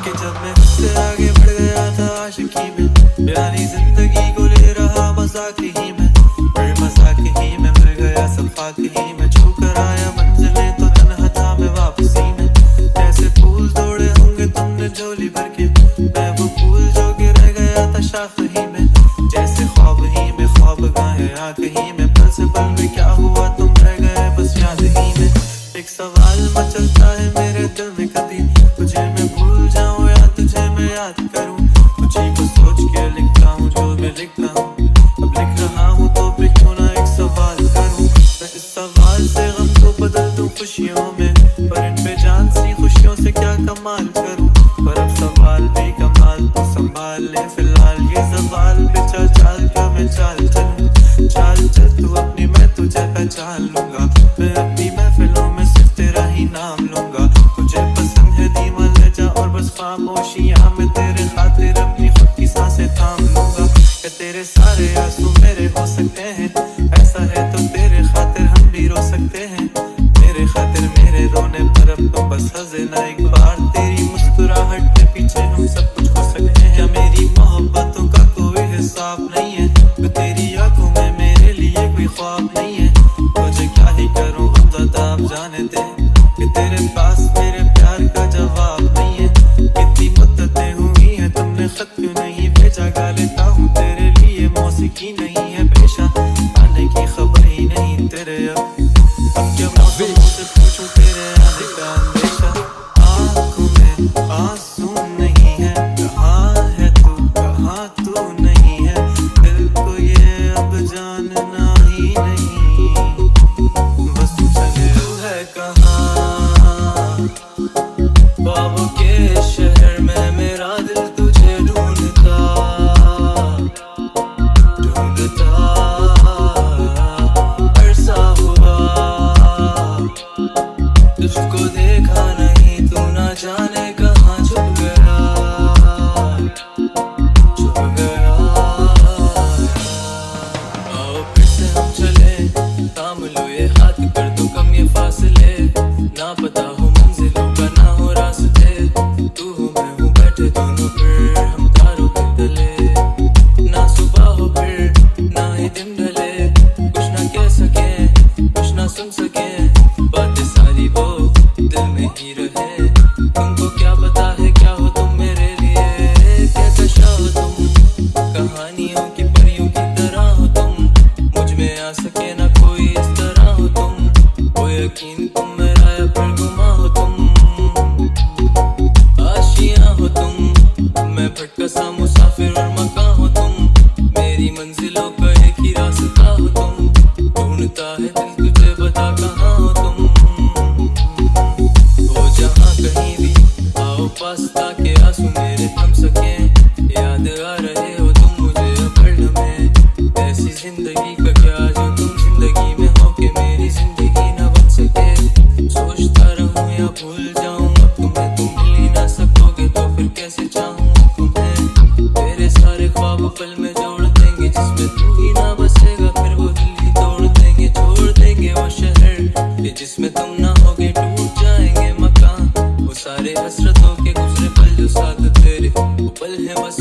कि जब मैं उससे आगे बढ़ गया था आशिकी में, यानी जिंदगी को ले रहा मजाक ही में, फिर मजाक ही में मर गया सब खाक ही में। छू कर आया मंजिलें तो तन्हा था मैं वापसी में, जैसे फूल तोड़े होंगे तुमने झोली भर के, मैं वो फूल जो कि रह गया था शाख ही में, जैसे ख्वाब ही में ख्वाब गाहे आँख ही में, पल से पल में क्या हुआ तुम रह गए बस याद ही में। एक सवाल मचलता है मेरे दिल में कभी, तुझे मैं भूल जाऊं या तुझे मैं याद करूं, तुझे को सोच के लिखता हूं जो भी लिखता हूं, अब लिख रहा हूं तो भी क्यों ना एक सवाल करूं। मैं इस सवाल से गम को बदल दूं खुशियों में, पर इन बेजान सी खुशियों से क्या कमाल करूं, पर अब सवाल भी कमाल तो संभाल ले फिलहाल ये सवाल पे चल चाल का मैं चाल चलूं, चाल चल तू अपनी मैं तुझे पहचान लूंगा, मैं अपनी महफिलों में सिर्फ तेरा ही नाम लूंगा, तुझे पसंद है धीमा लहजा और बस खामोशियां में तेरे खातिर अपनी खुद की सांसें थाम लूंगा, कि तेरे सारे आंसू मेरे हो सकते हैं, ऐसा है तो तेरे खातिर हम भी रो सकते हैं, तेरे खातिर मेरे रोने पर अब तो बस हंसे ना एक बार, तेरी मुस्कुराहट के पीछे हम सब कुछ हो सकते हैं। क्या मेरी मोहब्बतों का कोई हिसाब नहीं है, तो तेरी आंखों में मेरे लिए कोई ख्वाब नहीं है, तुझे क्या ही करूं हम ज़्यादा आप जाने दे, कि तेरे पास मेरे प्यार का जवाब नहीं है, कितनी मुद्दतें हुई हैं तुमने खत क्यों नहीं भेजा, गा लेता हूँ तेरे लिए मौसीकी नहीं है पेशा, आने की खबर ही नहीं तेरे अब क्या मौसम मुझसे पूछूं तेरे आने का अंदेशा, आँखों में आंसू नहीं है, कहाँ है तू कहाँ तू नहीं है, दिल को ये अब जानना ही नहीं, बस चले तू है कहाँ, ख्वाबों के शहर में मेरा दिल तुझे ढूंढता ढूंढता अरसा हुआ, तुझको देखा नहीं तू ना जाने कहाँ छुप गया छुप गया। आओ फिर से हम चले, थाम लो ये हाथ कर दो कम ये फासले, ना पता हो मंजिलों का ना हो रास्ते, तू हो मैं हूँ बैठे दोनों फिर हम तारों के तले, ना सुबह हो फिर ना ही दिन ढले, कुछ ना कह सके कुछ ना सुन सके, बातें सारी वो दिल में ही रहे, तुमको क्या पता है क्या हो तुम मेरे लिए, कैसा शाह हो तुम कहानियों की परियों की तरह हो तुम, मुझ में आ सके ना कोई इस तरह हो तुम, वो यकीन तुम मेरा या फिर गुमा हो तुम, आशियां हो तुम मैं भटका सा मुसाफिर और मकान हो तुम, मेरी मंजिलों का एक ही रास्ता हो तुम, ढूंढता है दिल तुझे बता कहाँ हो तुम, हो जहाँ कहीं भी आओ पास ताकि आंसू मेरे थम सके, याद आ रहे हो तुम मुझे अब हर लम्हे, ऐसी जिंदगी का क्या जो तुम जिंदगी में हो के मेरी जिंदगी ना बन सके, सोचता रहूं या भूल जाऊं अब तुम्हें, तुम मिल ही ना सकोगे तो फिर कैसे चाहूं तुम्हें, तेरे सारे ख्वाब पल में जोड़ देंगे, जिसमें तू ही ना बसेगा फिर वो दिल ही तोड़ देंगे, छोड़ देंगे वो शहर जिसमें तुम ना होगे, टूट जाएंगे मकान वो सारे हसरतों के गुजरे पल जो साथ तेरे वो पल है बस